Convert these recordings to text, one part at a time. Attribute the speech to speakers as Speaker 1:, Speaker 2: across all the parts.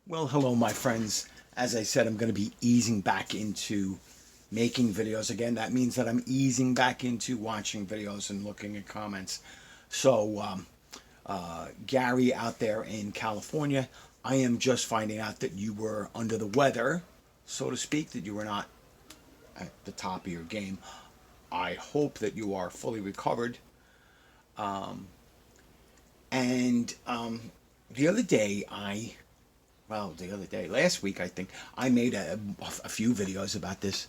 Speaker 1: Well, hello, my friends. As I said, I'm going to be easing back into making videos again. That means that I'm easing back into watching videos and looking at comments. So, Gary out there in California, I am just finding out that you were under the weather, so to speak, that you were not at the top of your game. I hope that you are fully recovered. And the other day, last week, I think, I made a few videos about this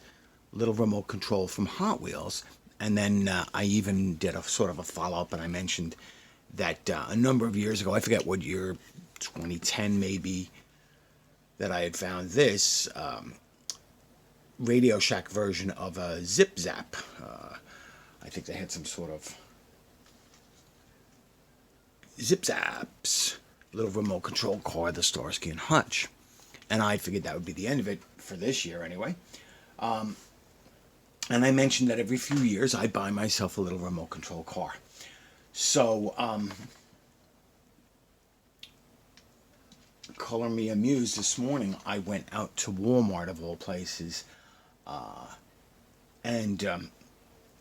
Speaker 1: little remote control from Hot Wheels. And then I even did a sort of a follow up, and I mentioned that a number of years ago, I forget what year, 2010 maybe, that I had found this Radio Shack version of a Zip Zap. I think they had some sort of Zip Zaps, little remote control car, the Starsky and Hutch. And I figured that would be the end of it for this year anyway. And I mentioned that every few years I buy myself a little remote control car. So, color me amused, this morning I went out to Walmart of all places, and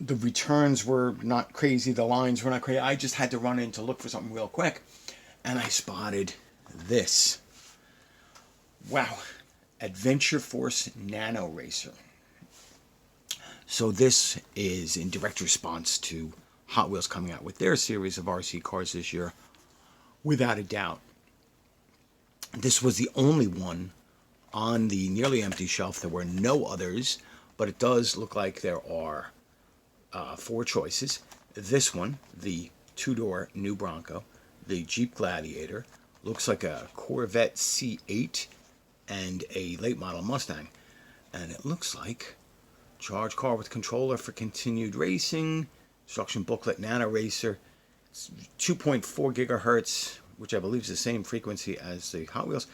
Speaker 1: the returns were not crazy, the lines were not crazy. I just had to run in to look for something real quick, and I spotted this. Wow, Adventure Force Nano Racer. So this is in direct response to Hot Wheels coming out with their series of RC cars this year, without a doubt. This was the only one on the nearly empty shelf. There were no others, but it does look like there are four choices. This one, the two-door new Bronco, the Jeep Gladiator, looks like a Corvette C8, and a late model Mustang. And it looks like charge car with controller for continued racing, instruction booklet, Nano Racer, 2.4 gigahertz, which I believe is the same frequency as the Hot Wheels.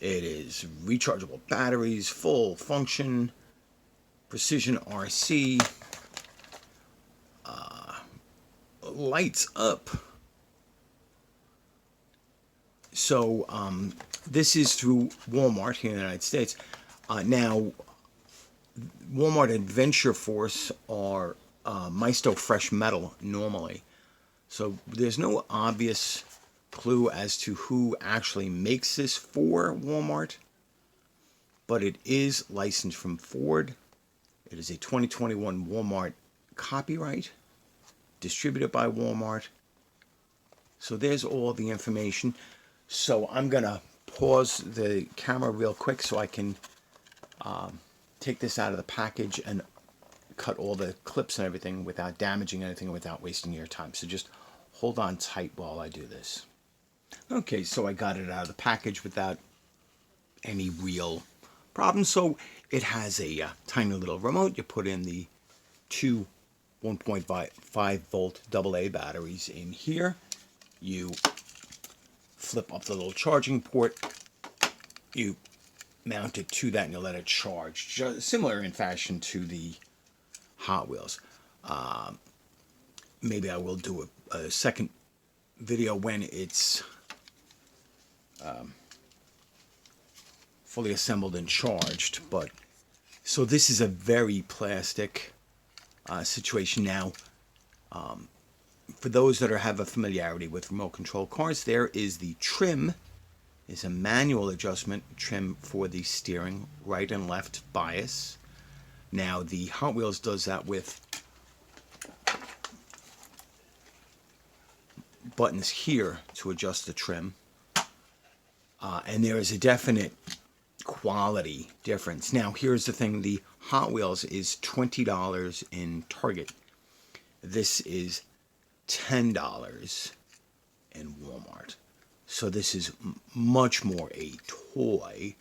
Speaker 1: It is rechargeable batteries, full function, precision RC, lights up. So this is through Walmart here in the United States. Now, Walmart Adventure Force are Maisto Fresh Metal normally. So there's no obvious clue as to who actually makes this for Walmart, but it is licensed from Ford. It is a 2021 Walmart copyright, distributed by Walmart. So there's all the information. So I'm going to pause the camera real quick so I can take this out of the package and cut all the clips and everything without damaging anything and without wasting your time. So just hold on tight while I do this. Okay, so I got it out of the package without any real problem. So it has a tiny little remote. You put in the two 1.5 volt AA batteries in here. You flip up the little charging port. You mount it to that and you let it charge. Just similar in fashion to the Hot Wheels. Maybe I will do a second video when it's fully assembled and charged. But so this is a very plastic situation. Now, for those that have a familiarity with remote control cars, there is the trim. Is a manual adjustment trim for the steering, right and left bias. Now the Hot Wheels does that with buttons here to adjust the trim, and there is a definite quality difference. Now here's the thing: the Hot Wheels is $20 in Target. This is $10 in Walmart. So this is much more a toy.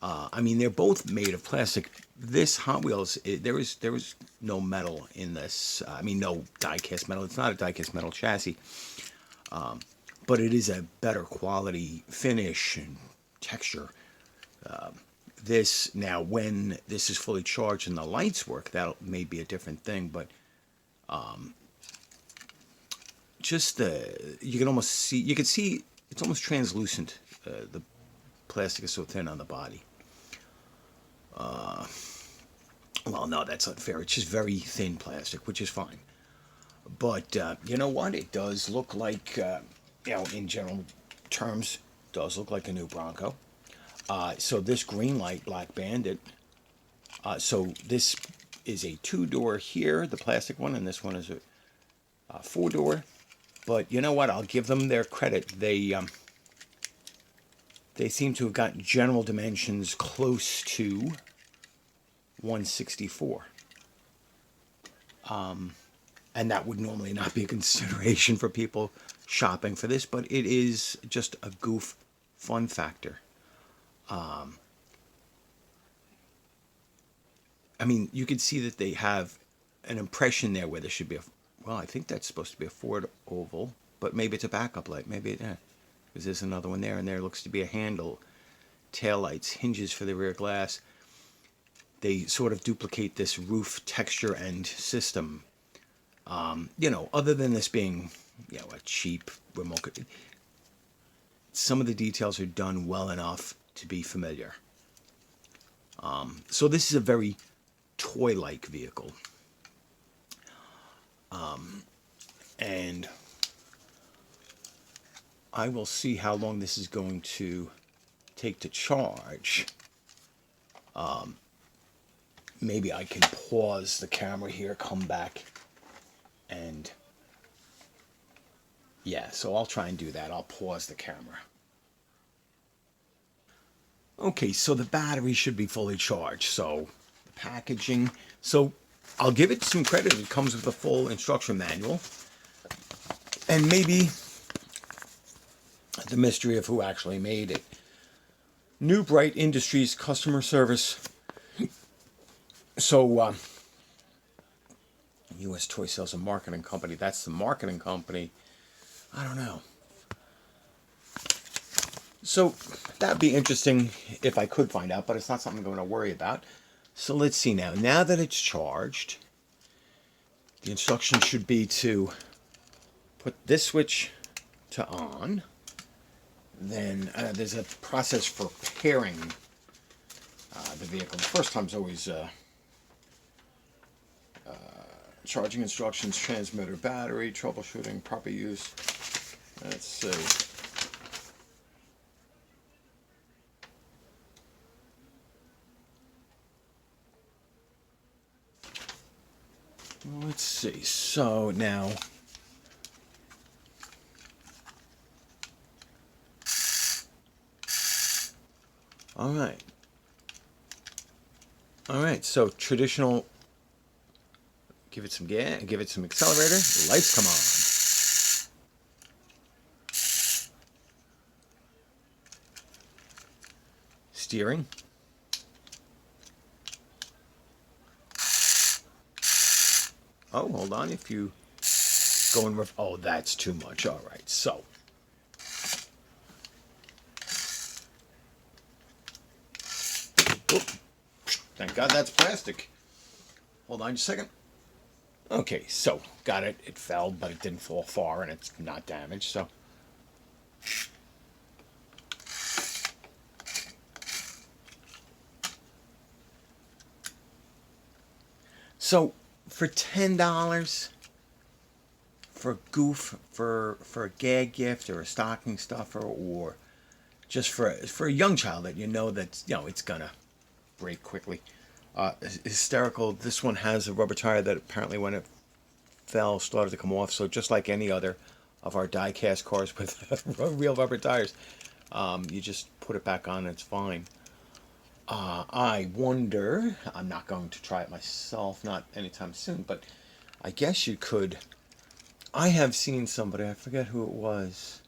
Speaker 1: I mean, they're both made of plastic. This Hot Wheels, there is no metal in this. I mean, no die-cast metal. It's not a die-cast metal chassis. But it is a better quality finish and texture. This, now, when this is fully charged and the lights work, that may be a different thing. But just you can almost see, you can see it's almost translucent, the plastic is so thin on the body. Well, no, that's unfair. It's just very thin plastic, which is fine. But you know what? It does look like, in general terms, does look like a new Bronco. So this green light Black Bandit. So this is a two-door here, the plastic one, and this one is a four-door. But you know what? I'll give them their credit. They seem to have got general dimensions close to 164. And that would normally not be a consideration for people shopping for this, but it is just a goof fun factor. I mean, you can see that they have an impression there where there should be well, I think that's supposed to be a Ford oval, but maybe it's a backup light. Maybe because there's another one there, and there looks to be a handle, tail lights, hinges for the rear glass. They sort of duplicate this roof texture and system. Other than this being, a cheap remote, some of the details are done well enough to be familiar. So this is a very toy-like vehicle. And I will see how long this is going to take to charge. Maybe I can pause the camera here, come back, and so I'll try and do that. I'll pause the camera. Okay, so the battery should be fully charged. So the packaging. So I'll give it some credit. It comes with a full instruction manual. And maybe the mystery of who actually made it. New Bright Industries customer service. So, U.S. Toy Sales and Marketing Company. That's the marketing company. I don't know. So, that'd be interesting if I could find out, but it's not something I'm going to worry about. So, let's see now. Now that it's charged, the instruction should be to put this switch to on. Then there's a process for pairing the vehicle. The first time's always charging instructions, transmitter, battery, troubleshooting, proper use. Let's see. Let's see. So now, all right. All right. So traditional. Give it some gas. Give it some accelerator. The lights come on. Steering. Oh, hold on. If you go in oh, that's too much. All right. So. Oop. Thank God that's plastic. Hold on just a second. Okay, so got it. It fell, but it didn't fall far, and it's not damaged. So for $10, for a goof, for a gag gift or a stocking stuffer, or just for a young child that that it's gonna break quickly. Hysterical. This one has a rubber tire that apparently when it fell started to come off. So just like any other of our die-cast cars with real rubber tires, you just put it back on and it's fine. I wonder, I'm not going to try it myself, not anytime soon, but I guess you could. I have seen somebody, I forget who it was.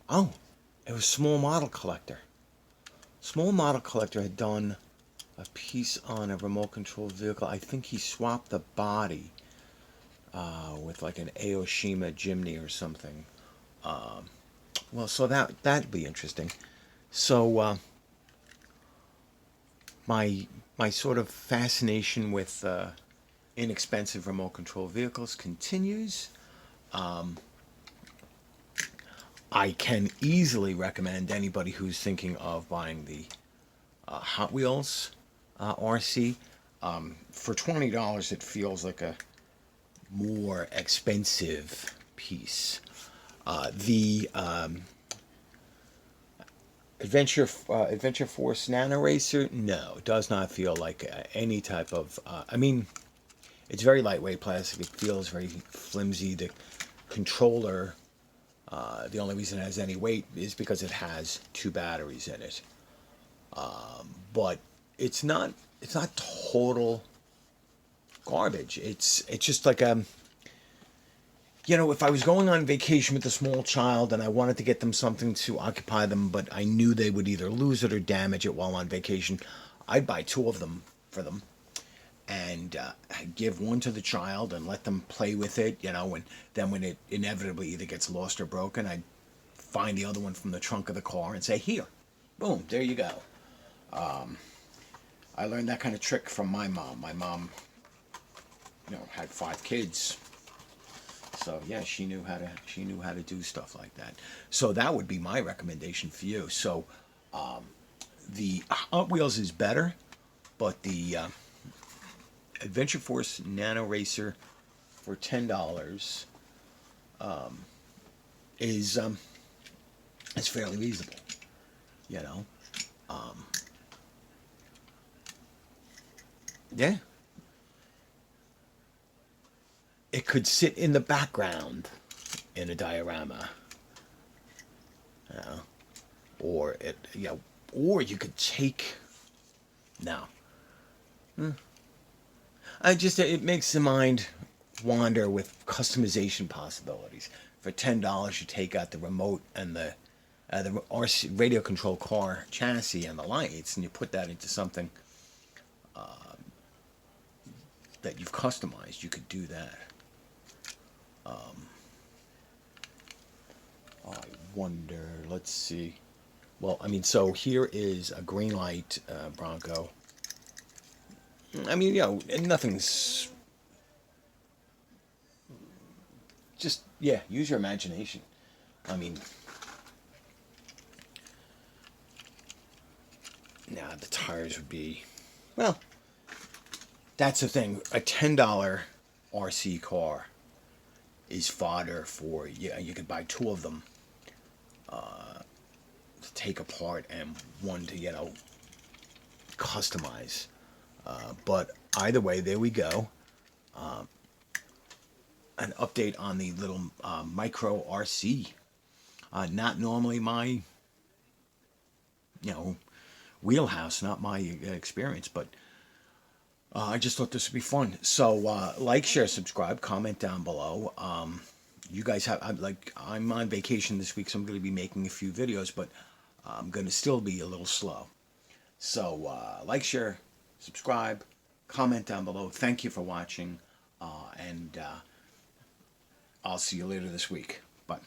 Speaker 1: Oh, it was Small Model Collector. Small Model Collector had done a piece on a remote control vehicle. I think he swapped the body with like an Aoshima Jimny or something. Well, so that'd be interesting. So my sort of fascination with inexpensive remote control vehicles continues. I can easily recommend anybody who's thinking of buying the Hot Wheels RC. For $20, it feels like a more expensive piece. The Adventure Force Nano Racer, no, it does not feel like any type of. I mean, it's very lightweight plastic. It feels very flimsy. The controller, the only reason it has any weight is because it has two batteries in it. But it's not. It's not total garbage. It's just like if I was going on vacation with a small child and I wanted to get them something to occupy them, but I knew they would either lose it or damage it while on vacation, I'd buy two of them for them and give one to the child and let them play with it, and then when it inevitably either gets lost or broken, I'd find the other one from the trunk of the car and say, here, boom, there you go. I learned that kind of trick from my mom. My mom, had 5 kids. So yeah, she knew how to do stuff like that. So that would be my recommendation for you. So the Hot Wheels is better, but the Adventure Force Nano Racer for $10 is fairly reasonable. You know, yeah. It could sit in the background in a diorama, you know, or you could take. No, it makes the mind wander with customization possibilities. For $10, you take out the remote and the RC radio control car chassis and the lights, and you put that into something that you've customized. You could do that. I wonder. Let's see. Well, I mean, so here is a green light Bronco. I mean, nothing's. Just, yeah, use your imagination. I mean, now the tires would be, well, that's the thing. A $10 RC car is fodder for, you could buy two of them to take apart and one to, customize. But either way, there we go. An update on the little micro RC. Not normally my, wheelhouse, not my experience, but I just thought this would be fun. So like, share, subscribe, comment down below. You guys have, I'm on vacation this week, so I'm going to be making a few videos, but I'm going to still be a little slow. So like, share, subscribe, comment down below. Thank you for watching, and I'll see you later this week. Bye.